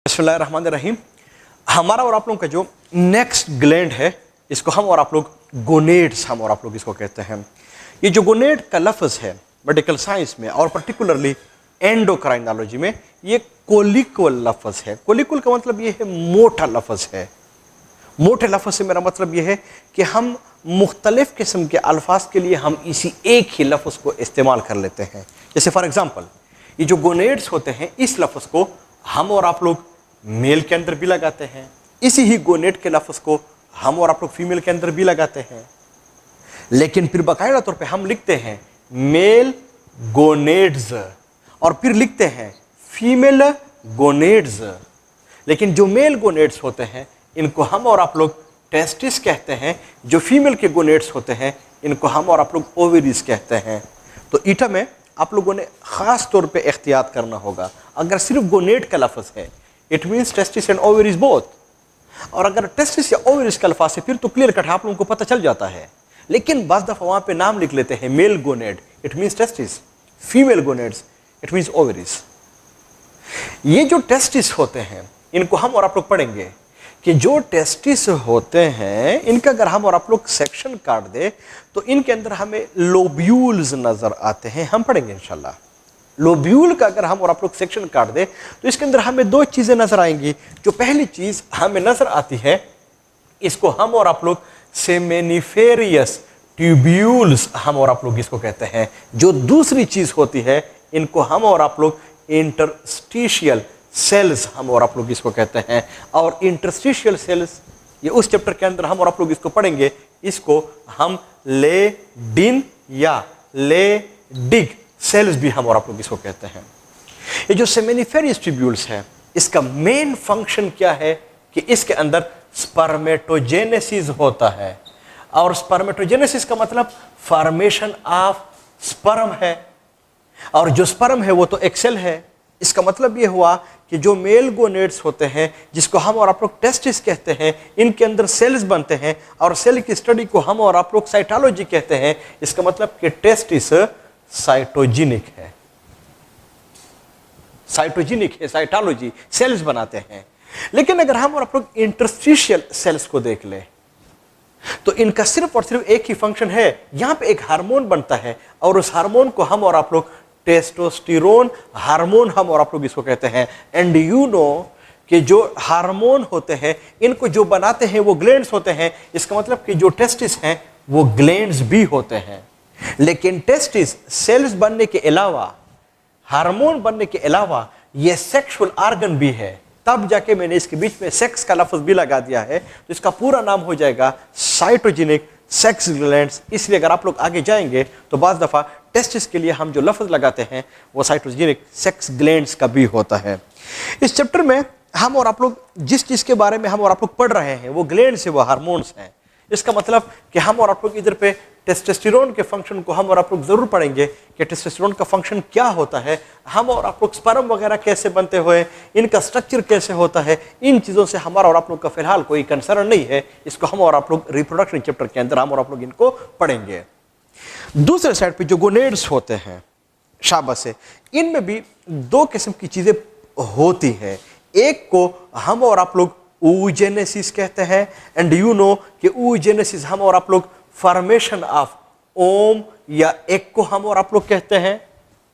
बिस्मिल्लाहिर्रहमानिर्रहीम। हमारा और आप लोगों का जो नेक्स्ट ग्लैंड है इसको हम और आप लोग गोनेड्स हम और आप लोग इसको कहते हैं। ये जो गोनेड का लफ्ज़ है मेडिकल साइंस में और पर्टिकुलरली एंडोक्राइनोलॉजी में ये कोलिक्वल लफ्ज़ है। कोलिक्वल का मतलब ये है मोटा लफ्ज़ है। मोटे लफ्ज़ से मेरा मतलब ये है कि हम मुख्तलिफ़ किस्म के अल्फाज के लिए हम इसी एक ही लफ्ज़ को इस्तेमाल कर लेते हैं। जैसे फॉर एग्ज़ाम्पल ये जो गोनेड्स होते हैं इस लफ्ज़ को हम और आप लोग मेल के अंदर भी लगाते हैं, इसी ही गोनेड के लफ्ज़ को हम और आप लोग फीमेल के अंदर भी लगाते हैं, लेकिन फिर बाकायदा तौर पे हम लिखते हैं मेल गोनेड्स और फिर लिखते हैं फीमेल गोनेड्स। लेकिन जो मेल गोनेड्स होते हैं इनको हम और आप लोग टेस्टिस कहते हैं, जो फीमेल के गोनेड्स होते हैं इनको हम और आप लोग ओवरीज कहते हैं। तो ईटा में आप लोगों ने ख़ास तौर पे एहतियात करना होगा। अगर सिर्फ गोनेड का लफ्ज़ है it means testis and ovaries both, और अगर टेस्टिस या ओवरीज का अल्फाज है फिर तो क्लियर कट आप लोगों को पता चल जाता है। लेकिन बस दफ़ा वहाँ पे नाम लिख लेते हैं male gonad it means testis, female gonads it means ovaries. ये जो टेस्टिस होते हैं इनको हम और आप लोग पढ़ेंगे कि जो टेस्टिस होते हैं इनका अगर हम और आप लोग सेक्शन काट दे तो इनके अंदर हमें लोब्यूल्स नजर आते हैं। हम पढ़ेंगे इंशाल्लाह। लोब्यूल का अगर हम और आप लोग सेक्शन काट दे तो इसके अंदर हमें दो चीजें नजर आएंगी। जो पहली चीज हमें नजर आती है इसको हम और आप लोग सेमेनिफेरियस ट्यूब्यूल्स हम और आप लोग इसको कहते हैं। जो दूसरी चीज होती है इनको हम और आप लोग इंटरस्टिशियल सेल्स हम और आप लोग इसको कहते हैं। और इंटरस्टिशियल सेल्स ये उस चैप्टर के अंदर हम और आप लोग इसको पढ़ेंगे। इसको हम लेडिन या लेडिग सेल्स भी हम और आप लोग इसको कहते हैं। ये जो सेमेनिफेरियस ट्यूब्यूल्स है इसका मेन फंक्शन क्या है कि इसके अंदर स्पर्मेटोजेनेसिस होता है। और स्पर्मेटोजेनेसिस का मतलब फॉर्मेशन ऑफ स्पर्म है, और जो स्पर्म है वो तो एक सेल है। इसका मतलब ये हुआ कि जो मेल गोनेड्स होते हैं जिसको हम और आप लोग टेस्टिस कहते हैं इनके अंदर सेल्स बनते हैं, और सेल की स्टडी को हम और आप लोग साइटोलॉजी कहते हैं। इसका मतलब कि टेस्टिस साइटोजेनिक है, साइटोजेनिक है, साइटोलॉजी सेल्स बनाते हैं। लेकिन अगर हम और आप लोग इंटरस्टिशियल सेल्स को देख ले तो इनका सिर्फ और सिर्फ एक ही फंक्शन है। यहां पे एक हार्मोन बनता है और उस हार्मोन को हम और आप लोग टेस्टोस्टेरोन हार्मोन हम और आप लोग इसको कहते हैं। एंड यू नो कि जो हार्मोन होते हैं इनको जो बनाते हैं वो ग्लैंड्स होते हैं। इसका मतलब कि जो टेस्टिस हैं वो ग्लैंड्स भी होते हैं। लेकिन टेस्टिस सेल्स बनने के अलावा, हार्मोन बनने के अलावा ये सेक्सुअल ऑर्गन भी है। तब जाके मैंने इसके बीच में सेक्स का लफ्ज भी लगा दिया है। तो इसका पूरा नाम हो जाएगा साइटोजेनिक सेक्स ग्लैंड्स। इसलिए अगर आप लोग आगे जाएंगे तो बाज़ दफ़ा टेस्टिस के लिए हम जो लफ्ज़ लगाते हैं वो साइटोजेनिक सेक्स ग्लैंड्स का भी होता है। इस चैप्टर में हम और आप लोग जिस चीज़ के बारे में हम और आप लोग पढ़ रहे हैं वो ग्लैंड्स है, वो हार्मोन्स हैं। इसका मतलब कि हम और आप लोग इधर पे टेस्टोस्टेरोन के फंक्शन को हम और आप लोग ज़रूर पढ़ेंगे कि टेस्टोस्टेरोन का फंक्शन क्या होता है। हम और आप लोग स्पर्म वगैरह कैसे बनते हुए, इनका स्ट्रक्चर कैसे होता है, इन चीज़ों से हमारा और आप लोग का फिलहाल कोई कंसर्न नहीं है। इसको हम और आप लोग रिप्रोडक्शन चैप्टर के अंदर हम और आप लोग इनको पढ़ेंगे। दूसरे साइड पे जो गोनेड्स होते हैं शाबाश से, इनमें भी दो किस्म की चीज़ें होती हैं। एक को हम और आप लोग oogenesis कहते हैं। एंड यू नो कि oogenesis हम और आप लोग फॉर्मेशन ऑफ ओम या एग को हम और आप लोग कहते हैं।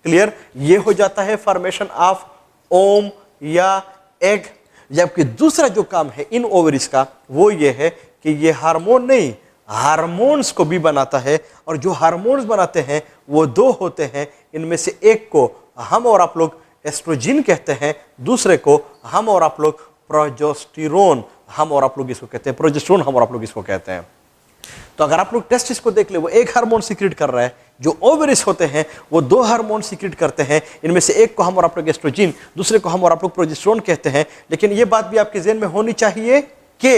क्लियर, ये हो जाता है फॉर्मेशन ऑफ ओम या एग। जबकि दूसरा जो काम है इन ओवरीज का वो ये है कि ये हार्मोन नहीं, हार्मोन्स को भी बनाता है। और जो हार्मोन्स बनाते हैं वो दो होते हैं। इनमें से एक को हम और आप लोग एस्ट्रोजन कहते हैं, दूसरे को हम और आप लोग प्रोजेस्टेरोन हम और आप लोग इसको कहते हैं, प्रोजेस्टेरोन हम और आप लोग इसको कहते हैं। तो अगर आप लोग टेस्टिस को देख ले वो एक हार्मोन सीक्रेट कर रहा है, जो ओवरीज होते हैं वो दो हार्मोन सीक्रेट करते हैं। इनमें से एक को हम और आप लोग एस्ट्रोजन, दूसरे को हम और आप लोग प्रोजेस्टेरोन कहते हैं। लेकिन ये बात भी आपके ज़हन में होनी चाहिए कि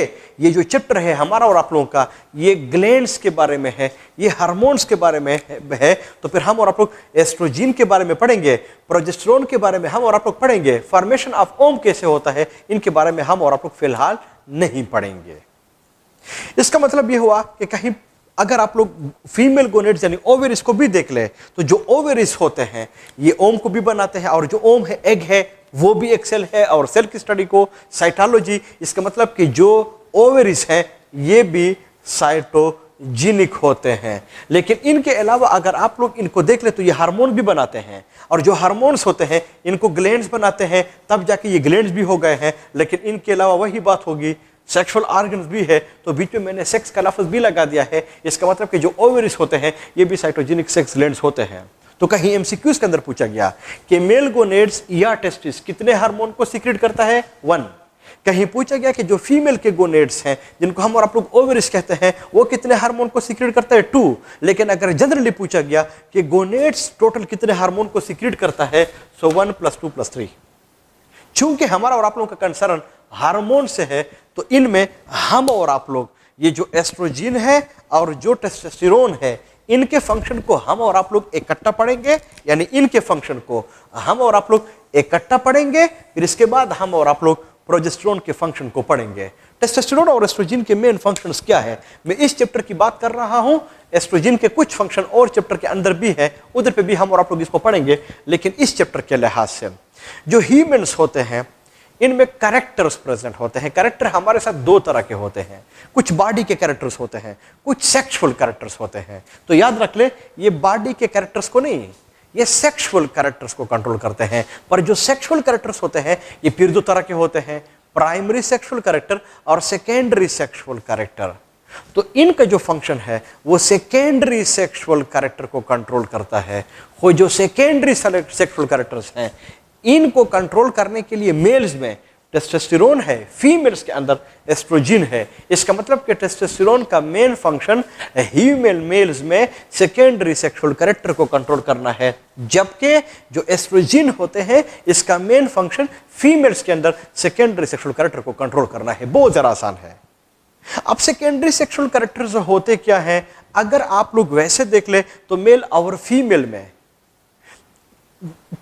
ये जो चैप्टर है हमारा और आप लोगों का ये ग्लैंड्स के बारे में है, ये हार्मोन्स के बारे में है। तो फिर हम और आप लोग एस्ट्रोजन के बारे में पढ़ेंगे, प्रोजेस्टेरोन के बारे में हम और आप लोग पढ़ेंगे, फॉर्मेशन ऑफ ओम कैसे होता है इनके बारे में हम और आप लोग फिलहाल नहीं पढ़ेंगे। इसका मतलब ये हुआ कि कहीं अगर आप लोग फीमेल गोनेड्स यानी ओवेरिस को भी देख ले तो जो ओवेरिस होते हैं ये ओम को भी बनाते हैं, और जो ओम है एग है वो भी एक सेल है। और सेल की स्टडी को साइटोलॉजी, इसका मतलब कि जो ओवेरिस है ये भी साइटोजेनिक होते हैं। लेकिन इनके अलावा अगर आप लोग इनको देख ले तो ये हार्मोन भी बनाते हैं, और जो हार्मोन्स होते हैं इनको ग्लैंड्स बनाते हैं, तब जाके ये ग्लैंड्स भी हो गए हैं। लेकिन इनके अलावा वही बात होगी, सेक्सुअल ऑर्गन्स भी है, तो बीच में मैंने सेक्स का लफ्ज भी लगा दिया है। इसका मतलब कि जो ओवेरिस होते हैं ये भी साइटोजेनिक सेक्स ग्लैंड्स होते हैं। तो कहीं एमसीक्यूज के अंदर पूछा गया कि मेल गोनेड्स या टेस्टिस कितने हार्मोन को सीक्रेट करता है? 1। कहीं पूछा गया कि जो फीमेल के गोनेड्स हैं जिनको हम और आप लोग ओवेरिस कहते हैं वो कितने हार्मोन को सीक्रेट करता है? 2। लेकिन अगर जनरली पूछा गया कि गोनेड्स टोटल कितने हार्मोन को सीक्रेट करता है, सो 1 + 2 + 3। चूंकि हमारा और आप लोगों का कंसर्न हार्मोन से है तो इनमें हम और आप लोग ये जो एस्ट्रोजन है और जो टेस्टोस्टेरोन है इनके फंक्शन को हम और आप लोग इकट्ठा पढ़ेंगे, यानी इनके फंक्शन को हम और आप लोग इकट्ठा पढ़ेंगे। फिर इसके बाद हम और आप लोग प्रोजेस्टेरोन के फंक्शन को पढ़ेंगे। टेस्टोस्टेरोन और एस्ट्रोजन के मेन फंक्शंस क्या है, मैं इस चैप्टर की बात कर रहा हूं। एस्ट्रोजन के कुछ फंक्शन और चैप्टर के अंदर भी है, उधर पे भी हम और आप लोग इसको पढ़ेंगे। लेकिन इस चैप्टर के लिहाज से जो ह्यूमंस होते हैं इनमें कैरेक्टर्स प्रेजेंट होते हैं। कैरेक्टर हमारे साथ 2 तरह के होते हैं, कुछ बॉडी के कैरेक्टर्स होते हैं, कुछ सेक्सुअल कैरेक्टर्स होते हैं। तो याद रख ले, ये बॉडी के कैरेक्टर्स को नहीं, ये सेक्सुअल कैरेक्टर्स को कंट्रोल करते हैं। पर जो सेक्सुअल कैरेक्टर्स होते हैं ये फिर 2 तरह के होते हैं, प्राइमरी सेक्सुअल कैरेक्टर और सेकेंडरी सेक्सुअल कैरेक्टर। तो इनका जो फंक्शन है वो सेकेंडरी सेक्सुअल कैरेक्टर को कंट्रोल करता है। वो जो सेकेंडरी सेक्सुअल कैरेक्टर्स हैं इनको कंट्रोल करने के लिए मेल्स में टेस्टोस्टेरोन है, फीमेल्स के अंदर एस्ट्रोजन है। इसका मतलब कि टेस्टोस्टेरोन का मेन फंक्शन ह्यूमन मेल्स में सेकेंडरी सेक्सुअल कैरेक्टर को कंट्रोल करना है, जबकि जो एस्ट्रोजन होते हैं इसका मेन फंक्शन फीमेल्स के अंदर सेकेंडरी सेक्सुअल कैरेक्टर को कंट्रोल करना है। बहुत जरा आसान है। अब सेकेंडरी सेक्सुअल कैरेक्टर्स होते क्या है, अगर आप लोग वैसे देख ले तो मेल और फीमेल में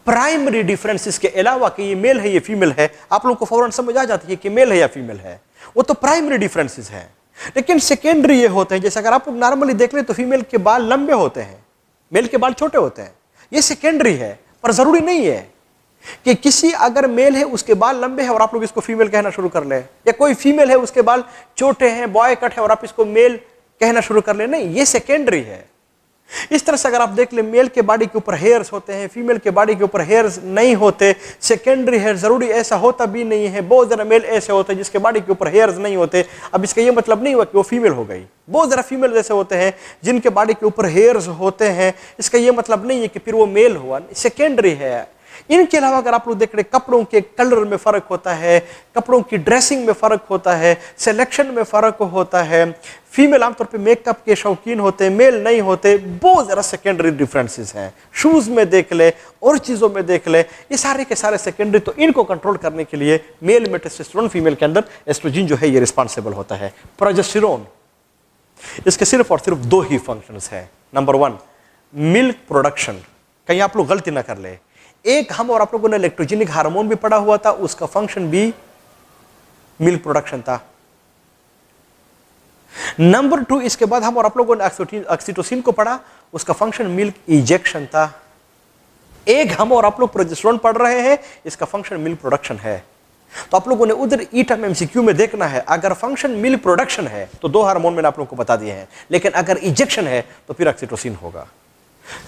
प्राइमरी डिफरेंसेस के अलावा कि ये मेल है ये फीमेल है, आप लोगों को फौरन समझ आ जाती है कि मेल है या फीमेल है, वो तो प्राइमरी डिफरेंसेस हैं। लेकिन सेकेंडरी ये होते हैं, जैसे अगर आप लोग नॉर्मली देख ले तो फीमेल के बाल लंबे होते हैं, मेल के बाल छोटे होते हैं, ये सेकेंडरी है। पर जरूरी नहीं है कि किसी अगर मेल है उसके बाल लंबे हैं और आप लोग इसको फीमेल कहना शुरू कर ले, या कोई फीमेल है उसके बाल छोटे हैं, बॉय कट है और आप इसको मेल कहना शुरू कर ले। नहीं, ये सेकेंडरी है। इस तरह से अगर आप देख ले, मेल के बॉडी के ऊपर हेयर्स होते हैं, फीमेल के बॉडी के ऊपर हेयर्स नहीं होते, सेकेंडरी हेयर। जरूरी ऐसा होता भी नहीं है, बहुत जरा मेल ऐसे होते हैं जिसके बॉडी के ऊपर हेयर्स नहीं होते। अब इसका ये मतलब नहीं हुआ कि वो फीमेल हो गई। बहुत जरा फीमेल जैसे होते हैं जिनके बॉडी के ऊपर हेयर्स होते हैं, इसका ये मतलब नहीं है कि फिर वो मेल हुआ, सेकेंडरी है। इनके अलावा अगर आप लोग देख रहे, कपड़ों के कलर में फर्क होता है, कपड़ों की ड्रेसिंग में फर्क होता है, सिलेक्शन में फर्क होता है। फीमेल आमतौर पे मेकअप के शौकीन होते हैं, मेल नहीं होते। बहुत ज़्यादा सेकेंडरी डिफरेंसेस हैं। शूज़ में देख ले और चीज़ों में देख ले, ये सारे के सारे सेकेंडरी। तो इनको कंट्रोल करने के लिए मेल में टेस्टोस्टेरोन, फीमेल के अंदर एस्ट्रोजन जो है ये रिस्पॉन्सिबल होता है। प्रोजेस्टेरोन, इसके सिर्फ और सिर्फ 2 ही फंक्शंस हैं। Number 1 milk production. कहीं आप लोग गलती ना कर ले, एक हम और आप लोगों ने इलेक्ट्रोजेनिक हार्मोन भी पढ़ा हुआ था, उसका फंक्शन भी मिल्क प्रोडक्शन था। नंबर 2, इसके बाद हम और आप लोगों ने ऑक्सीटोसिन को पढ़ा, उसका फंक्शन मिल्क इजेक्शन था। एक हम और आप लोग प्रोजेस्टेरोन पढ़ रहे हैं, इसका फंक्शन मिल्क प्रोडक्शन है। तो आप लोगों ने उधर ईटम एमसीक्यू में देखना है, अगर फंक्शन मिल्क प्रोडक्शन है तो 2 हार्मोन मैंने आप लोगों को बता दिए हैं, लेकिन अगर इजेक्शन है तो फिर ऑक्सीटोसिन होगा।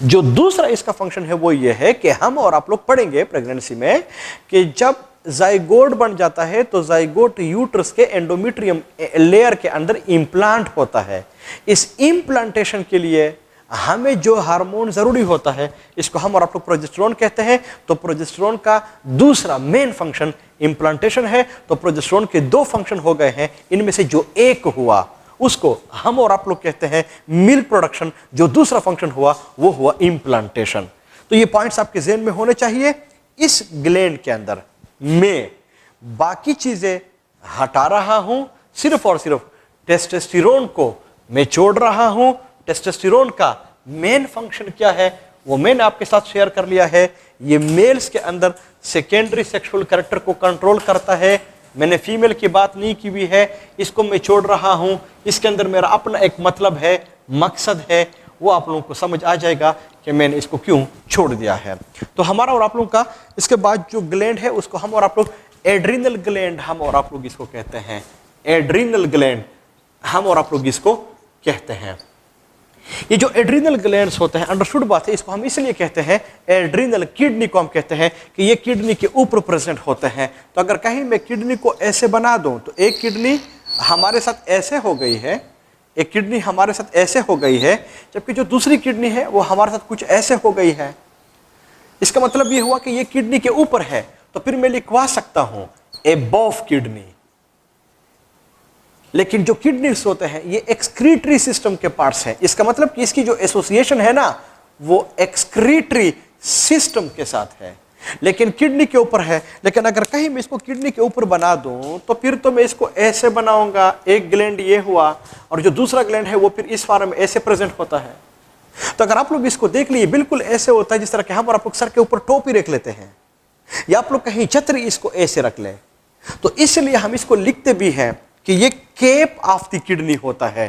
जो दूसरा इसका फंक्शन है वो ये है कि हम और आप लोग पढ़ेंगे प्रेगनेंसी में कि जब जाइगोट बन जाता है तो जाइगोट यूट्रस के एंडोमेट्रियम लेयर के अंदर इम्प्लांट होता है। इस इम्प्लांटेशन के लिए हमें जो हार्मोन जरूरी होता है इसको हम और आप लोग प्रोजेस्टेरोन कहते हैं। तो प्रोजेस्टेरोन का दूसरा मेन फंक्शन इम्प्लांटेशन है। तो प्रोजेस्टेरोन के 2 फंक्शन हो गए हैं, इनमें से जो एक हुआ उसको हम और आप लोग कहते हैं मिल्क प्रोडक्शन, जो दूसरा फंक्शन हुआ वो हुआ इम्प्लांटेशन। तो ये पॉइंट्स आपके ज़हन में होने चाहिए। इस ग्लैंड के अंदर मैं बाकी चीजें हटा रहा हूं, सिर्फ और सिर्फ टेस्टोस्टेरोन को मैं छोड़ रहा हूं। टेस्टोस्टेरोन का मेन फंक्शन क्या है वो मैंने आपके साथ शेयर कर लिया है। ये मेल्स के अंदर सेकेंडरी सेक्सुअल कैरेक्टर को कंट्रोल करता है। मैंने फीमेल की बात नहीं की हुई है, इसको मैं छोड़ रहा हूं। इसके अंदर मेरा अपना एक मतलब है, मकसद है वो आप लोगों को समझ आ जाएगा कि मैंने इसको क्यों छोड़ दिया है। तो हमारा और आप लोगों का इसके बाद जो ग्लैंड है उसको हम और आप लोग एड्रिनल ग्लैंड हम और आप लोग इसको कहते हैं। एड्रिनल ग्लैंड हम और आप लोग इसको कहते हैं। ये जो एड्रिनल ग्लैंड्स होते हैं, अंडरस्टूड बात है, इसको हम इसलिए कहते हैं एड्रिनल, किडनी को हम कहते हैं कि ये किडनी के ऊपर प्रेजेंट होते हैं। तो अगर कहीं मैं किडनी को ऐसे बना दूं तो एक किडनी हमारे साथ ऐसे हो गई है, एक किडनी हमारे साथ ऐसे हो गई है, जबकि जो दूसरी किडनी है वो हमारे साथ कुछ ऐसे हो गई है। इसका मतलब ये हुआ कि ये किडनी के ऊपर है, तो फिर मैं लिखवा सकता हूं एबव किडनी। लेकिन जो किडनीज होते हैं ये एक्सक्रीटरी सिस्टम के पार्ट्स हैं। इसका मतलब कि इसकी जो एसोसिएशन है ना वो एक्सक्रीटरी सिस्टम के साथ है, लेकिन किडनी के ऊपर है। लेकिन अगर कहीं मैं इसको किडनी के ऊपर बना दूं तो फिर तो मैं इसको ऐसे बनाऊंगा, एक ग्लैंड ये हुआ और जो दूसरा ग्लैंड है वो फिर इस फॉर्म में ऐसे प्रेजेंट होता है। तो अगर आप लोग इसको देख लिए बिल्कुल ऐसे होता है जिस तरह के हम और आप लोग सर के ऊपर टोपी रख लेते हैं, या आप लोग कहीं छतरी इसको ऐसे रख ले, तो इसलिए हम इसको लिखते भी हैं कि ये केप ऑफ द किडनी होता है।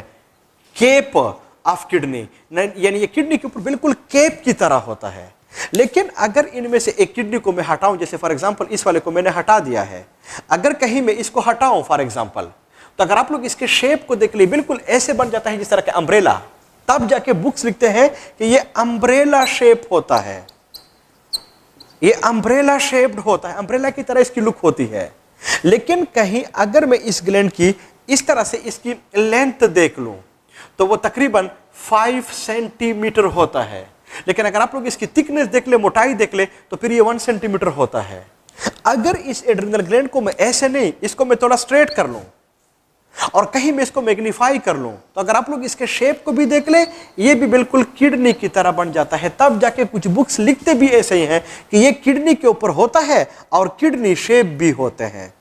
केप ऑफ किडनी यानी ये किडनी के ऊपर बिल्कुल केप की तरह होता है। लेकिन अगर इनमें से एक किडनी को मैं हटाऊं, जैसे फॉर एग्जांपल इस वाले को मैंने हटा दिया है, अगर कहीं मैं इसको हटाऊं फॉर एग्जांपल, तो अगर आप लोग इसके शेप को देख लिए बिल्कुल ऐसे बन जाता है जिस तरह के अम्ब्रेला। तब जाके बुक्स लिखते हैं कि ये अम्ब्रेला शेप होता है, ये अम्ब्रेला शेप्ड होता है, अम्ब्रेला की तरह इसकी लुक होती है। लेकिन कहीं अगर मैं इस ग्लैंड की इस तरह से इसकी लेंथ देख लूं तो वो तकरीबन 5 सेंटीमीटर होता है। लेकिन अगर आप लोग इसकी थिकनेस देख ले, मोटाई देख ले, तो फिर ये 1 सेंटीमीटर होता है। अगर इस एड्रिनल ग्लैंड को मैं ऐसे नहीं, इसको मैं थोड़ा स्ट्रेट कर लूं और कहीं मैं इसको मैग्नीफाई कर लूं, तो अगर आप लोग इसके शेप को भी देख ले, ये भी बिल्कुल किडनी की तरह बन जाता है। तब जाके कुछ बुक्स लिखते भी ऐसे ही हैं कि ये किडनी के ऊपर होता है और किडनी शेप भी होते हैं।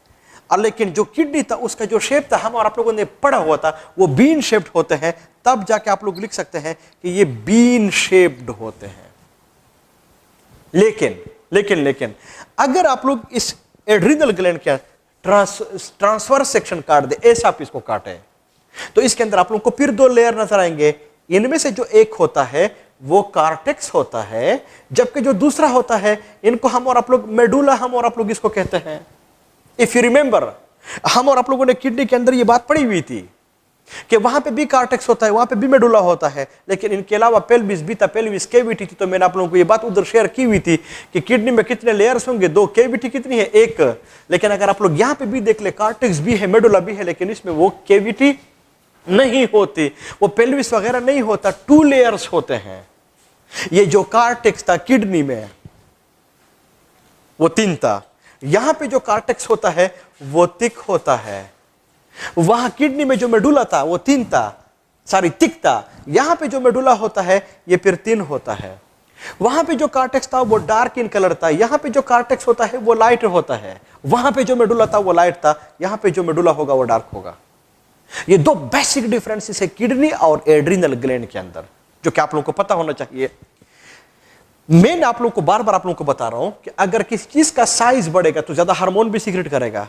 और लेकिन जो किडनी था उसका जो शेप था हम और आप लोगों ने पढ़ा हुआ था वो बीन शेप्ड होते हैं। तब जाके आप लोग लिख सकते हैं कि ये बीन शेप्ड होते हैं। लेकिन अगर आप लोग इस एड्रिनल ग्लैंड के ट्रांसफर सेक्शन काट दे, ऐसा आप इसको काटे, तो इसके अंदर आप लोग को फिर 2 लेयर नजर आएंगे। इनमें से जो एक होता है वो कार्टेक्स होता है, जबकि जो दूसरा होता है इनको हम और आप लोग मेडुला हम और आप लोग इसको कहते हैं। इफ यू रिमेंबर, हम और आप लोगों ने किडनी के अंदर ये बात पढ़ी हुई थी कि वहां पे भी कार्टेक्स होता है, वहां पे भी मेडुला होता है, लेकिन इनके अलावा पेल्विस, बीटा पेल्विस, केविटी थी। तो मैंने आप लोगों को ये बात उधर शेयर की हुई थी कि किडनी में कितने लेयर्स होंगे, 2, केविटी कितनी है, 1। लेकिन अगर आप लोग यहां पे भी देख ले, कार्टेक्स भी है, मेडुला भी है, लेकिन इसमें वो केविटी नहीं होती, वो पेल्विस वगैरह नहीं होता, 2 लेयर्स होते हैं। ये जो कार्टेक्स था किडनी में वो 3 था, यहां पे जो कार्टेक्स होता है वो थिक होता है। वहां किडनी में जो मेडुला था वो 3 था, थिक था। यहां पे जो मेडुला होता है ये फिर 3 होता है। वहां पे जो कार्टेक्स था वो डार्क इन कलर था, यहां पे जो कार्टेक्स होता है वो लाइट होता है। वहां पे जो मेडुला था वो लाइट था, यहां पे जो मेडुला होगा वो डार्क होगा। ये 2 बेसिक डिफरेंसेस है किडनी और एड्रिनल ग्लैंड के अंदर, जो कि आप लोगों को पता होना चाहिए। मैं आप लोगों को बार बार आप लोगों को बता रहा हूं कि अगर किसी चीज का साइज बढ़ेगा तो ज्यादा हार्मोन भी सीक्रेट करेगा।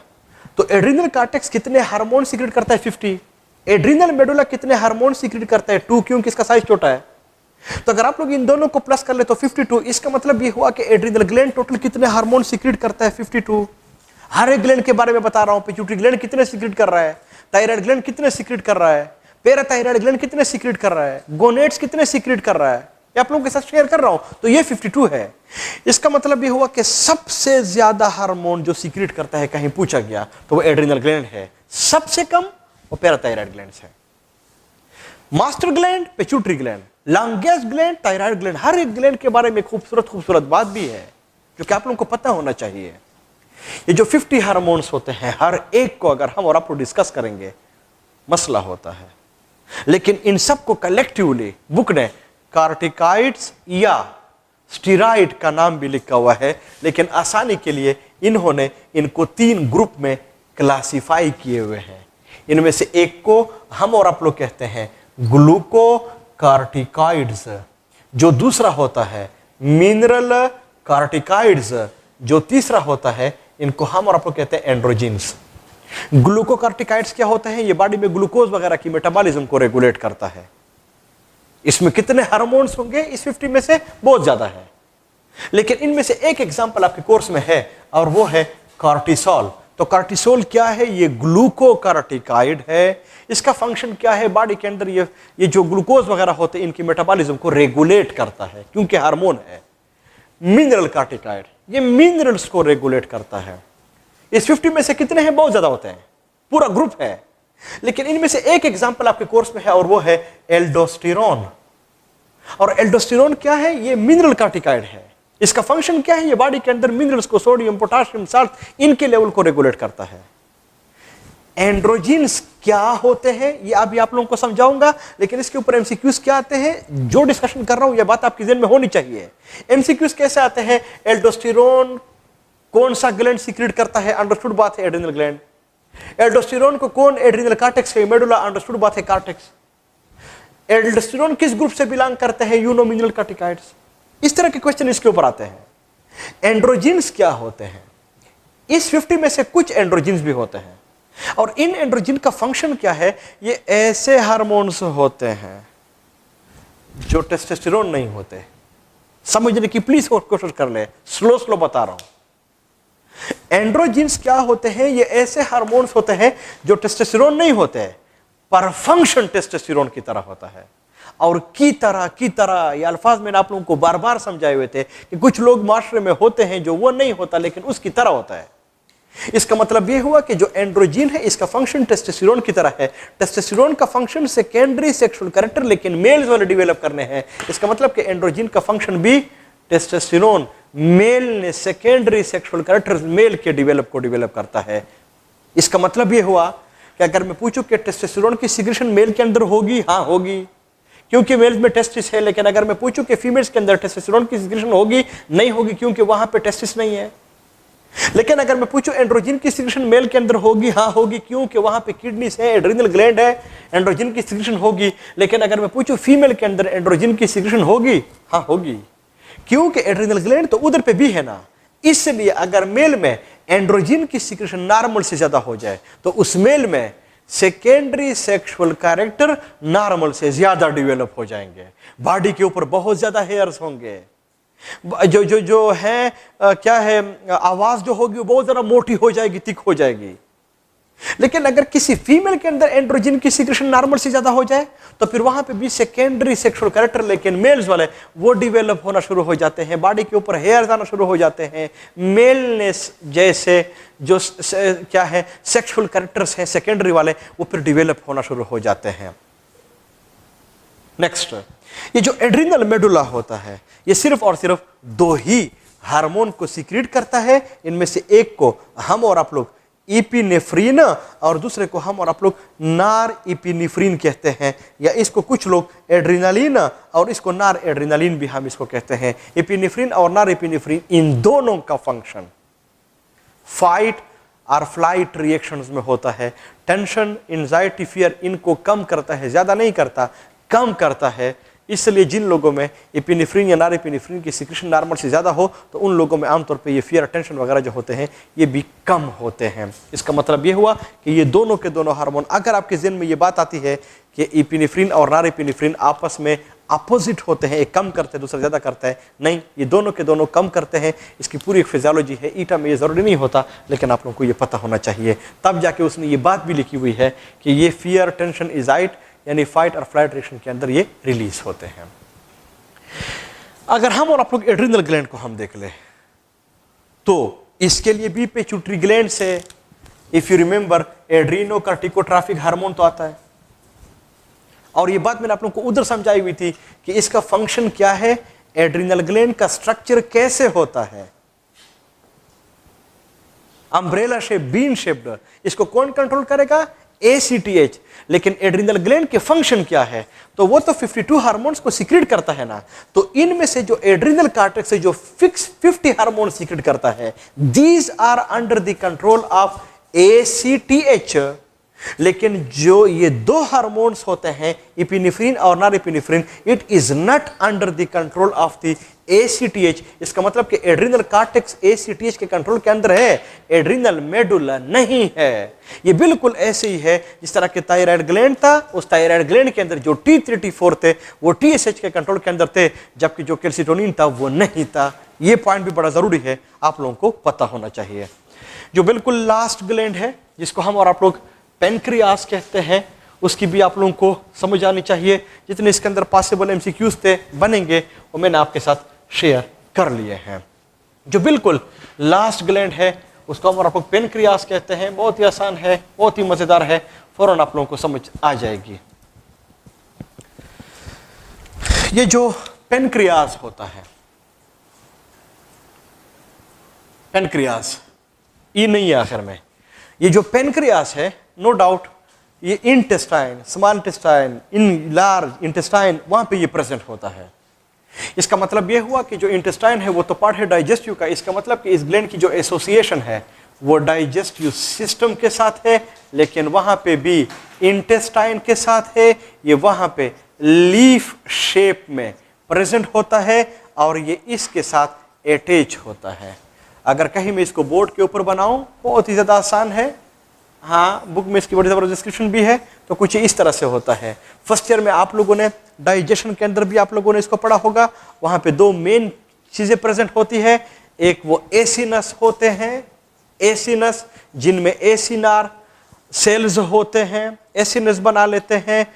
तो एड्रिनल कार्टेक्स कितने हार्मोन सीक्रेट करता है? 50। एड्रिनल मेडुला कितने हार्मोन सीक्रेट करता है? 2, क्योंकि इसका साइज छोटा है। तो अगर आप लोग इन दोनों को प्लस कर ले तो 52। इसका मतलब ये हुआ कि एड्रिनल ग्लैंड टोटल कितने हार्मोन सीक्रेट करता है? 52। हर एक ग्लैंड के बारे में बता रहा हूं। पिट्यूटरी ग्लैंड कितने सीक्रेट कर रहा है, थायराइड ग्लैंड कितने सीक्रेट कर रहा है, पैराथायराइड ग्लैंड कितने सीक्रेट कर रहा है, गोनेट्स कितने सीक्रेट कर रहा है, आप लोगों के साथ शेयर कर रहा हूं। तो ये 52 है। इसका मतलब ये हुआ कि सबसे ज्यादा हार्मोन जो सीक्रेट करता है कहीं पूछा गया तो वो एड्रिनल ग्लैंड है, सबसे कम वो पैराथायराइड ग्लैंड है। Master gland pituitary gland, longest gland thyroid gland. हर एक ग्लैंड के बारे में खूबसूरत बात भी है जो कि आप लोगों को पता होना चाहिए। ये जो 50 हार्मोन्स होते हैं हर एक को अगर हम और आप डिस्कस करेंगे मसला होता है। लेकिन इन सबको कलेक्टिवली बुक ने कार्टिकाइड्स या स्टीरॉइड का नाम भी लिखा हुआ है, लेकिन आसानी के लिए इन्होंने इनको 3 ग्रुप में क्लासिफाई किए हुए हैं। इनमें से एक को हम और आप लोग कहते हैं ग्लूकोकार्टिकाइड्स, जो दूसरा होता है मिनरल कार्टिकाइड्स, जो तीसरा होता है इनको हम और आप लोग कहते हैं एंड्रोजिन्स। ग्लूकोकार्टिकाइड्स क्या होते हैं? ये बॉडी में ग्लूकोज वगैरह की मेटाबॉलिज्म को रेगुलेट करता है। इसमें कितने हार्मोन्स होंगे इस 50 में से? बहुत ज्यादा है। लेकिन इनमें से एक एग्जांपल आपके कोर्स में है और वो है कॉर्टिसोल। तो कॉर्टिसोल क्या है? ये ग्लूकोकार्टिकाइड है। इसका फंक्शन क्या है? बॉडी के अंदर ये जो ग्लूकोज वगैरह होते हैं इनकी मेटाबॉलिज्म को रेगुलेट करता है, क्योंकि हार्मोन है। मिनरल कार्टिकाइड, ये मिनरल्स को रेगुलेट करता है। इस 50 में से कितने हैं? बहुत ज्यादा होते हैं, पूरा ग्रुप है। लेकिन इनमें से एक एग्जांपल आपके कोर्स में है और वो है एल्डोस्टेरोन। और एल्डोस्टेरोन क्या है? ये मिनरल कार्टिकाइड है। इसका फंक्शन क्या है? ये बॉडी के अंदर मिनरल्स को, सोडियम, पोटाशियम, साल्ट, इनके लेवल को रेगुलेट करता है। एंड्रोजीन्स क्या होते हैं ये अभी आप लोगों को समझाऊंगा, लेकिन इसके ऊपर एमसीक्यूज क्या आते हैं, जो डिस्कशन कर रहा हूं ये बात आपकी ज़हन में होनी चाहिए। एमसीक्यूज कैसे आते हैं? एल्डोस्टेरोन कौन सा ग्लैंड सीक्रेट करता है? अंडरस्टूड बात है, एड्रिनल ग्लैंड। एल्डोस्टेरोन को कौन? एड्रिनल कार्टेक्स है, मेडुला, अंडरस्टूड बात है, कार्टेक्स। एल्डोस्टेरोन किस ग्रुप से बिलोंग करते हैं? You know mineral corticoids. इस तरह के क्वेश्चन इसके ऊपर आते हैं। एंड्रोजीन्स क्या होते हैं? इस 50 में से कुछ एंड्रोजीन्स भी होते हैं। और इन एंड्रोजीन का फंक्शन क्या है? ये ऐसे हार्मोन्स होते हैं जो टेस्टोस्टेरोन नहीं होते। समझने की प्लीज कोशिश कर ले, स्लो स्लो बता रहा हूं। एंड्रोजीन्स क्या होते हैं? ये ऐसे हार्मोन्स होते हैं जो टेस्टोस्टेरोन नहीं होते, पर फंक्शन टेस्टोस्टेरोन की तरह होता है। और की तरह ये अल्फाज मैंने आप लोगों को बार बार समझाए हुए थे कि कुछ लोग माशरे में होते हैं जो वो नहीं होता लेकिन उसकी तरह होता है। इसका मतलब यह हुआ कि जो एंड्रोजीन है इसका फंक्शन टेस्टोस्टेरोन की तरह है। टेस्टोस्टेरोन का फंक्शन सेकेंडरी सेक्सुअल कैरेक्टर लेकिन मेल्स वाले डेवलप करने हैं। इसका मतलब कि एंड्रोजीन का फंक्शन भी टेस्टोस्टेरोन, मेल ने सेकेंडरी सेक्सुअल कैरेक्टर मेल के डेवलप करता है। इसका मतलब यह हुआ कि अगर मैं पूछूं कि टेस्टोस्टेरोन की सिक्रेशन मेल के अंदर होगी, हाँ होगी, क्योंकि मेल्स में टेस्टिस है। लेकिन अगर मैं पूछूं कि फीमेल्स के अंदर टेस्टोस्टेरोन की सिक्रेशन होगी, नहीं होगी, क्योंकि वहां पे टेस्टिस नहीं है। लेकिन अगर मैं पूछूं एंड्रोजीन की सिक्रेशन मेल के अंदर होगी, हाँ होगी, क्योंकि वहां पे किडनीज है, एड्रिनल ग्लैंड है, एंड्रोजीन की सिक्रेशन होगी। लेकिन अगर मैं पूछूं फीमेल के अंदर एंड्रोजीन की सिक्रेशन होगी, हाँ होगी, क्योंकि एड्रिनल ग्लैंड तो उधर पे भी है ना। इसलिए अगर मेल में एंड्रोजीन की सिक्रेशन नॉर्मल से ज्यादा हो जाए तो उस मेल में सेकेंडरी सेक्सुअल कैरेक्टर नॉर्मल से ज्यादा डेवलप हो जाएंगे। बॉडी के ऊपर बहुत ज्यादा हेयर्स होंगे, जो है क्या है, आवाज जो होगी वो बहुत ज्यादा मोटी हो जाएगी, थिक हो जाएगी। लेकिन अगर किसी फीमेल के अंदर एंड्रोजीन की सिक्रेशन नॉर्मल से ज्यादा हो जाए तो फिर वहां पे भी सेकेंडरी सेक्सुअल कैरेक्टर लेकिन मेल्स वाले वो डेवलप होना शुरू हो जाते हैं, बॉडी के ऊपर हेयर्स आना शुरू हो जाते हैं। मेलनेस जैसे जो क्या है सेक्सुअल कैरेक्टर्स हैं सेकेंडरी वाले, वो फिर डेवलप होना शुरू हो जाते हैं। नेक्स्ट, ये जो एड्रिनल मेडुला होता है ये सिर्फ और सिर्फ दो ही हार्मोन को सीक्रेट करता है। इनमें से एक को हम और आप लोग इपिनेफ्रिन और दूसरे को हम और आप लोग नार इपिनेफ्रिन कहते हैं, या इसको कुछ लोग एड्रिनालिन और इसको नार एड्रिनालिन भी हम इसको कहते हैं। इपिनेफ्रिन और नार इपिनेफ्रिन इन दोनों का फंक्शन फाइट और फ्लाइट रिएक्शंस में होता है। टेंशन, एंजाइटी, फियर इनको कम करता है, ज्यादा नहीं करता, कम करता है। इसलिए जिन लोगों में एपिनेफ्रिन या नार एपिनेफ्रिन की सिक्रेशन नॉर्मल से ज़्यादा हो तो उन लोगों में आमतौर पे ये फियर, टेंशन वगैरह जो होते हैं ये भी कम होते हैं। इसका मतलब ये हुआ कि ये दोनों के दोनों हार्मोन, अगर आपके ज़हन में ये बात आती है कि एपिनेफ्रिन और नार एपिनेफ्रिन आपस में अपोजिट होते हैं, एक कम करते हैं दूसरा ज़्यादा करता है, नहीं, ये दोनों के दोनों कम करते हैं। इसकी पूरी एक फिजियोलॉजी है, ईटा में ये ज़रूरी नहीं होता, लेकिन आप लोगों को ये पता होना चाहिए। तब जाके उसने ये बात भी लिखी हुई है कि ये फियर, टेंशन, एंजाइटी यानी फाइट और फ्लाइट रिएक्शन के अंदर ये रिलीज होते हैं। अगर हम और आप लोग एड्रिनल ग्लैंड को हम देख ले तो इसके लिए भी पिट्यूटरी ग्लैंड से, if you remember, adrenocorticotrophic hormone तो आता है। और ये बात मैंने आप लोगों को उधर समझाई हुई थी कि इसका फंक्शन क्या है, एड्रिनल ग्लैंड का स्ट्रक्चर कैसे होता है, अम्ब्रेला शेप, बीन शेप्ड। इसको कौन कंट्रोल करेगा? ACTH। लेकिन एड्रिनल ग्लैंड के फंक्शन क्या है? तो वो तो 52 हार्मोन्स को सीक्रेट करता है ना। तो इनमें से जो एड्रिनल कार्टेक्स से जो फिक्स 50 हार्मोन सीक्रेट करता है, these are under the control of ACTH। लेकिन जो ये दो हार्मोन्स होते हैं इपिनेफ्रिन और norepinephrine, it is not under the control of the ACTH. इसका मतलब कि एड्रिनल कॉर्टेक्स एसीटीएच के कंट्रोल के अंदर है, एड्रिनल मेडुला नहीं है। ये बिल्कुल ऐसे ही है जिस तरह के थायराइड ग्लैंड था, उस थायराइड ग्लैंड के अंदर जो T3 T4 थे वो टीएसएच के कंट्रोल के अंदर थे, जबकि जो कैल्सिटोनिन था वो नहीं था। ये पॉइंट भी बड़ा जरूरी है, आप लोगों को पता होना चाहिए। जो बिल्कुल लास्ट ग्लैंड है जिसको हम और आप लोग पेनक्रियास कहते हैं, उसकी भी आप लोगों को समझ आनी चाहिए। जितने इसके अंदर पॉसिबल एमसीक्यूज थे बनेंगे वो मैंने आपके साथ शेयर कर लिए हैं। जो बिल्कुल लास्ट ग्लैंड है उसको हम और आप लोग पेनक्रियास कहते हैं। बहुत ही आसान है, बहुत ही मजेदार है, फौरन आप लोगों को समझ आ जाएगी। ये जो पेनक्रियास होता है, पेनक्रियास ई नहीं है आखिर में, ये जो पेनक्रियास है नो डाउट ये intestine, small intestine, in large intestine वहां पे ये प्रेजेंट होता है। इसका मतलब ये हुआ कि जो इंटेस्टाइन है वो तो पार्ट है डाइजेस्टिव का। इसका मतलब कि इस ग्लैंड की जो एसोसिएशन है वो डाइजेस्टिव सिस्टम के साथ है, लेकिन वहां पे भी इंटेस्टाइन के साथ है। ये वहां पे लीफ शेप में प्रेजेंट होता है और ये इसके साथ अटैच होता है। अगर कहीं मैं इसको बोर्ड के ऊपर बनाऊं, बहुत ही ज़्यादा आसान है। हाँ, बुक में इसकी बड़ी ज़बरदस्त डिस्क्रिप्शन भी है। तो कुछ इस तरह से होता है। फर्स्ट ईयर में आप लोगों ने डाइजेशन के अंदर भी आप लोगों ने इसको पढ़ा होगा। वहाँ पे दो मेन चीज़ें प्रेजेंट होती है। एक वो एसिनस होते हैं, एसिनस जिनमें एसिनार सेल्स होते हैं, एसिनस बना लेते हैं,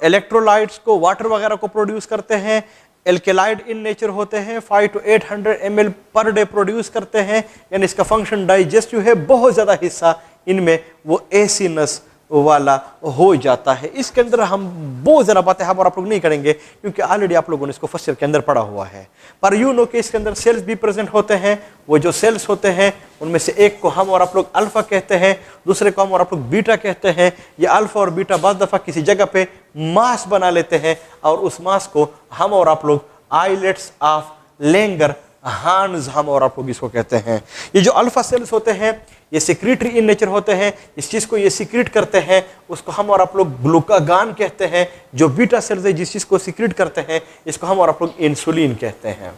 इलेक्ट्रोलाइट्स को, वाटर वगैरह को प्रोड्यूस करते हैं। एल्केलाइड इन नेचर होते हैं, 500 to 800 ml per day produce करते हैं, यानी इसका फंक्शन डाइजेस्टिव है। बहुत ज़्यादा हिस्सा इनमें वो एसिनस वाला हो जाता है। इसके अंदर हम बहुत ज़्यादा बातें हम और आप लोग नहीं करेंगे क्योंकि ऑलरेडी आप लोगों ने इसको फर्स्ट ईयर के अंदर पढ़ा हुआ है। पर यू नो कि इसके अंदर सेल्स भी प्रेजेंट होते हैं। वो जो सेल्स होते हैं उनमें से एक को हम और आप लोग अल्फा कहते हैं, दूसरे को हम और आप लोग बीटा कहते हैं। ये अल्फा और बीटा बाद दफ़ा किसी जगह पे मास बना लेते हैं और उस मास को हम और आप लोग आइलेट्स ऑफ लैंगर हांस हम और आप लोग इसको कहते हैं। ये जो अल्फा सेल्स होते हैं ये सिक्रीटरी इन नेचर होते हैं। इस चीज़ को ये सिक्रीट करते हैं उसको हम और आप लोग ग्लूकागान कहते हैं। जो बीटा सेल्स है जिस चीज़ को सिक्रीट करते हैं इसको हम और आप लोग इंसुलिन कहते हैं।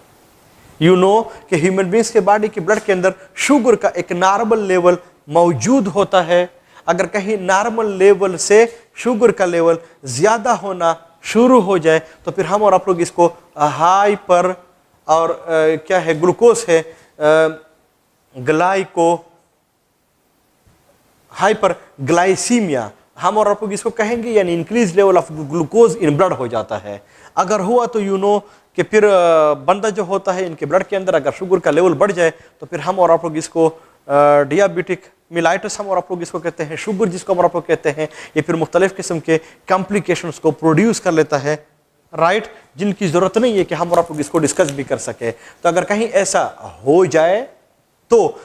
यू नो कि ह्यूमन बींग्स के बॉडी के ब्लड के अंदर शुगर का एक नॉर्मल लेवल मौजूद होता है। अगर कहीं नॉर्मल लेवल से शुगर का लेवल ज़्यादा होना शुरू हो जाए तो फिर हम और आप लोग इसको हाइपर और क्या है ग्लूकोज है ग्लाइको हाइपर ग्लाइसीमिया हम और आप लोग इसको कहेंगे, यानी increase level of glucose in blood हो जाता है। अगर हुआ तो यू नो कि फिर बंदा जो होता है इनके ब्लड के अंदर अगर शुगर का लेवल बढ़ जाए तो फिर हम और आप लोग इसको डियाबिटिक मिलाइटिस हम और आप लोग इसको कहते हैं। शुगर जिसको हम और आप लोग कहते हैं ये फिर मुख्तलिफ किस्म के कॉम्प्लिकेशंस को प्रोड्यूस कर लेता है, राइट, जिनकी ज़रूरत नहीं है कि हम और आप लोग इसको डिस्कस भी कर सके। तो अगर कहीं ऐसा हो जाए तो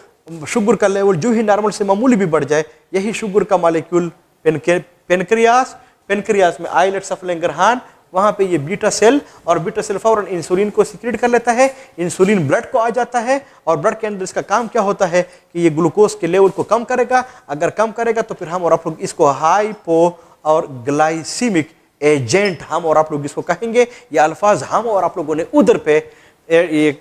शुगर का लेवल जो ही नॉर्मल से मामूली भी बढ़ जाए, यही शुगर का मॉलिक्यूल पेनक्रियास, पेनक्रियास में आइलेट्स ऑफ लैंगरहान, वहाँ पे ये बीटा सेल और बीटा सेल फौरन इंसुलिन को सिक्रेट कर लेता है। इंसुलिन ब्लड को आ जाता है और ब्लड के अंदर इसका काम क्या होता है कि ये ग्लूकोज के लेवल को कम करेगा। अगर कम करेगा तो फिर हम और आप लोग इसको हाइपो और ग्लाइसीमिक एजेंट हम और आप लोग इसको कहेंगे। ये अल्फाज हम और आप लोगों ने उधर पे ये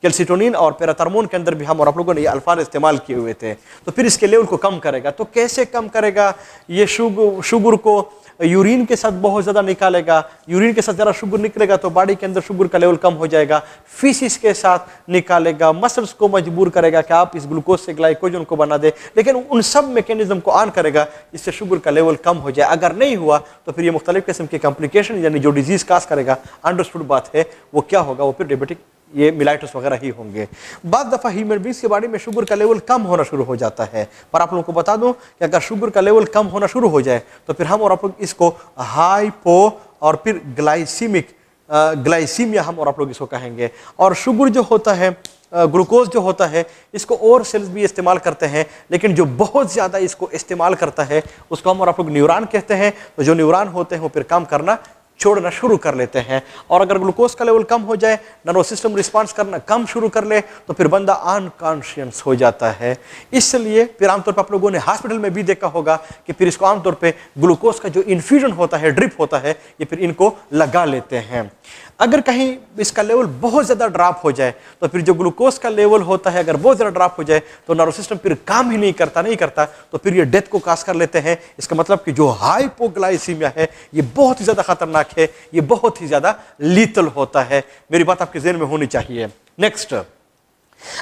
कैल्सिटोनिन और पैराथर्मोन के अंदर भी हम और आप लोगों ने ये अल्फाज इस्तेमाल किए हुए थे। तो फिर इसके लेवल को कम करेगा। तो कैसे कम करेगा? ये शुगर को यूरिन के साथ बहुत ज़्यादा निकालेगा। यूरिन के साथ ज़रा शुगर निकलेगा तो बॉडी के अंदर शुगर का लेवल कम हो जाएगा। फीसिस के साथ निकालेगा, मसल्स को मजबूर करेगा कि आप इस ग्लूकोज से ग्लाइकोजन को बना दे, लेकिन उन सब मैकेनिज्म को ऑन करेगा जिससे शुगर का लेवल कम हो जाए। अगर नहीं हुआ तो फिर ये मुख्तलिफ किस्म के कॉम्प्लिकेशन यानी जो डिजीज़ काज करेगा, अंडरस्टूड बात है, वो क्या होगा? वो फिर डायबिटिक ये मिलाइटिस वगैरह ही होंगे। बाद दफ़ा ह्यूमन बींग्स के बॉडी में शुगर का लेवल कम होना शुरू हो जाता है। पर आप लोगों को बता दूं कि अगर शुगर का लेवल कम होना शुरू हो जाए तो फिर हम और आप लोग इसको हाइपो और फिर ग्लाइसीमिया हम और आप लोग इसको कहेंगे। और शुगर जो होता है, ग्लूकोज जो होता है, इसको और सेल्स भी इस्तेमाल करते हैं, लेकिन जो बहुत ज़्यादा इसको इस्तेमाल करता है उसको हम और आप लोग न्यूरॉन कहते हैं। तो जो न्यूरॉन होते हैं वो फिर काम करना छोड़ना शुरू कर लेते हैं। और अगर ग्लूकोज का लेवल कम हो जाए, नर्वस सिस्टम रिस्पॉन्स करना कम शुरू कर ले, तो फिर बंदा अनकॉन्शियस हो जाता है। इसलिए फिर आमतौर पर आप लोगों ने हॉस्पिटल में भी देखा होगा कि फिर इसको आमतौर पे ग्लूकोज का जो इन्फ्यूजन होता है, ड्रिप होता है, ये फिर इनको लगा लेते हैं। अगर कहीं इसका लेवल बहुत ज़्यादा ड्रॉप हो जाए, तो फिर जो ग्लूकोज का लेवल होता है अगर बहुत ज़्यादा ड्रॉप हो जाए, तो नर्वस सिस्टम फिर काम ही नहीं करता, तो फिर ये डेथ को काज कर लेते हैं। इसका मतलब कि जो हाइपोग्लाइसीमिया है ये बहुत ही ज़्यादा खतरनाक है, ये बहुत ही ज़्यादा लीथल होता है। मेरी बात आपके ज़हन में होनी चाहिए। नेक्स्ट,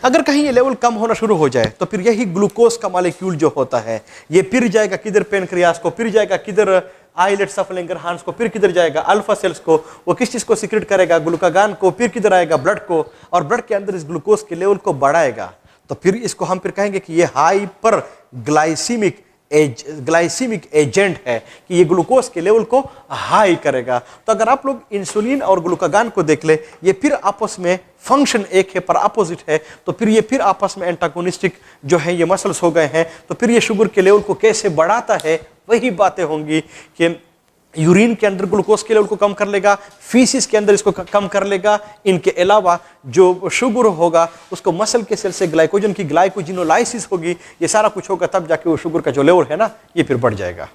अगर कहीं ये लेवल कम होना शुरू हो जाए, तो फिर यही ग्लूकोज का मॉलिक्यूल जो होता है ये फिर जाएगा किधर, पेनक्रियास को, फिर जाएगा किधर, आइलेट्स ऑफ लैंगरहांस को, फिर किधर जाएगा, अल्फा सेल्स को। वो किस चीज को सीक्रेट करेगा, ग्लूकागान को, फिर किधर आएगा, ब्लड को, और ब्लड के अंदर इस ग्लूकोज के लेवल को बढ़ाएगा। तो फिर इसको हम फिर कहेंगे कि ये हाइपर ग्लाइसीमिक एजेंट है, कि ये ग्लूकोज के लेवल को हाई करेगा। तो अगर आप लोग इंसुलिन और ग्लूकागान को देख ले, ये फिर आपस में फंक्शन एक है पर अपोजिट है, तो फिर ये फिर आपस में एंटागोनिस्टिक जो है ये मसल्स हो गए हैं। तो फिर ये शुगर के लेवल को कैसे बढ़ाता है, वही बातें होंगी कि यूरिन के अंदर ग्लूकोज के लेवल को कम कर लेगा, फीसिस के अंदर इसको कम कर लेगा। इनके अलावा जो शुगर होगा उसको मसल के सेल से ग्लाइकोजन की ग्लाइकोजिनोलाइसिस होगी, ये सारा कुछ होगा, तब जाके वो शुगर का जो लेवल है ना ये फिर बढ़ जाएगा।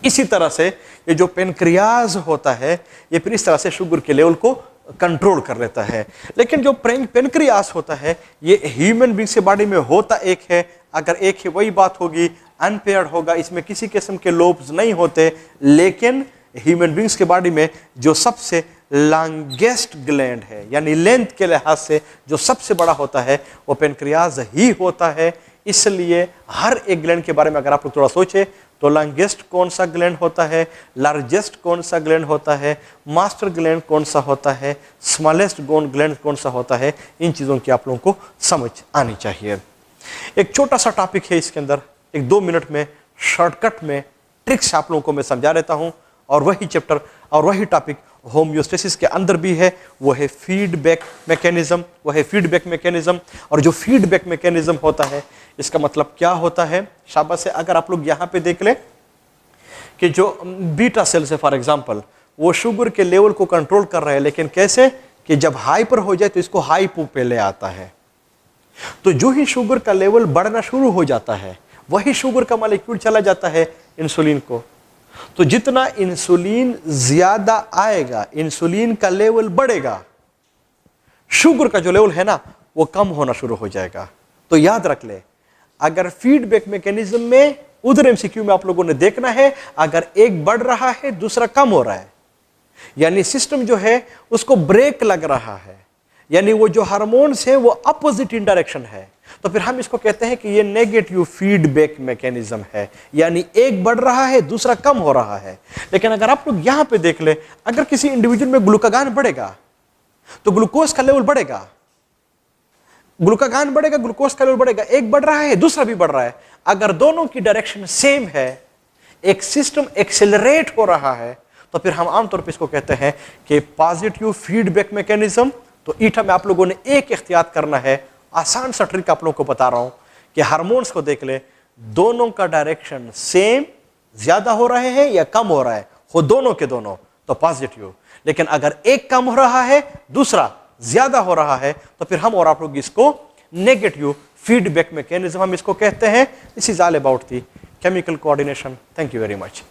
इसी तरह से ये जो पेनक्रियाज होता है ये फिर इस तरह से शुगर के लेवल को कंट्रोल कर लेता है। लेकिन जो पेनक्रियास होता है ये ह्यूमन बीइंग से बॉडी में होता एक है, अगर एक है वही बात होगी, अनपेयर्ड होगा, इसमें किसी किस्म के लोब्स नहीं होते। लेकिन ह्यूमन बीइंग्स के बॉडी में जो सबसे लॉन्गेस्ट ग्लैंड है, यानी लेंथ के लिहाज से जो सबसे बड़ा होता है वो पेनक्रियाज ही होता है। इसलिए हर एक ग्लैंड के बारे में अगर आप लोग थोड़ा सोचे तो लॉन्गेस्ट कौन सा ग्लैंड होता है, लार्जेस्ट कौन सा ग्लैंड होता है, मास्टर ग्लैंड कौन सा होता है, स्मॉलेस्ट ग्लैंड कौन सा होता है, इन चीज़ों की आप लोगों को समझ आनी चाहिए। एक छोटा सा टॉपिक है इसके अंदर, एक 2 मिनट में शॉर्टकट में ट्रिक्स आप लोगों को मैं समझा देता हूं, और वही चैप्टर और वही टॉपिक होम्योस्टेसिस के अंदर भी है, वो है फीडबैक मैकेनिज्म। और जो फीडबैक मैकेनिज्म होता है इसका मतलब क्या होता है, शाबाश से अगर आप लोग यहाँ पे देख लें कि जो बीटा सेल्स है फॉर एग्जांपल, वो शुगर के लेवल को कंट्रोल कर रहे हैं, लेकिन कैसे कि जब हाइपर हो जाए तो इसको हाइपो पे ले आता है। तो जो ही शुगर का लेवल बढ़ना शुरू हो जाता है वही शुगर का मॉलिक्यूल चला जाता है इंसुलिन को। तो जितना इंसुलिन ज्यादा आएगा, इंसुलिन का लेवल बढ़ेगा, शुगर का जो लेवल है ना वो कम होना शुरू हो जाएगा। तो याद रख ले, अगर फीडबैक मैकेनिज्म में उधर एमसीक्यू में आप लोगों ने देखना है, अगर एक बढ़ रहा है दूसरा कम हो रहा है, यानी सिस्टम जो है उसको ब्रेक लग रहा है, यानी वो जो हार्मोन्स है वो अपोजिट इन डायरेक्शन है, तो फिर हम इसको कहते हैं कि ये नेगेटिव फीडबैक मैकेनिज्म है, यानी एक बढ़ रहा है दूसरा कम हो रहा है। लेकिन अगर आप लोग यहां पे देख ले, अगर किसी इंडिविजुअल में ग्लूकागान बढ़ेगा तो ग्लूकोज का लेवल बढ़ेगा, ग्लूकागान बढ़ेगा, ग्लूकोज का लेवल बढ़ेगा, एक बढ़ रहा है दूसरा भी बढ़ रहा है। अगर दोनों की डायरेक्शन सेम है, एक सिस्टम एक्सेलरेट हो रहा है, तो फिर हम आमतौर पर इसको कहते हैं कि पॉजिटिव फीडबैक मैकेनिज्म। तो ईटा में आप लोगों ने एक एहतियात करना है, आसान सा ट्रिक आप लोगों को बता रहा हूं कि हार्मोन्स को देख ले, दोनों का डायरेक्शन सेम, ज्यादा हो रहे हैं या कम हो रहा है, हो दोनों के दोनों, तो पॉजिटिव। लेकिन अगर एक कम हो रहा है दूसरा ज्यादा हो रहा है, तो फिर हम और आप लोग इसको नेगेटिव फीडबैक मैकेनिज्म हम इसको कहते हैं। This is all about the chemical coordination. Thank you very much.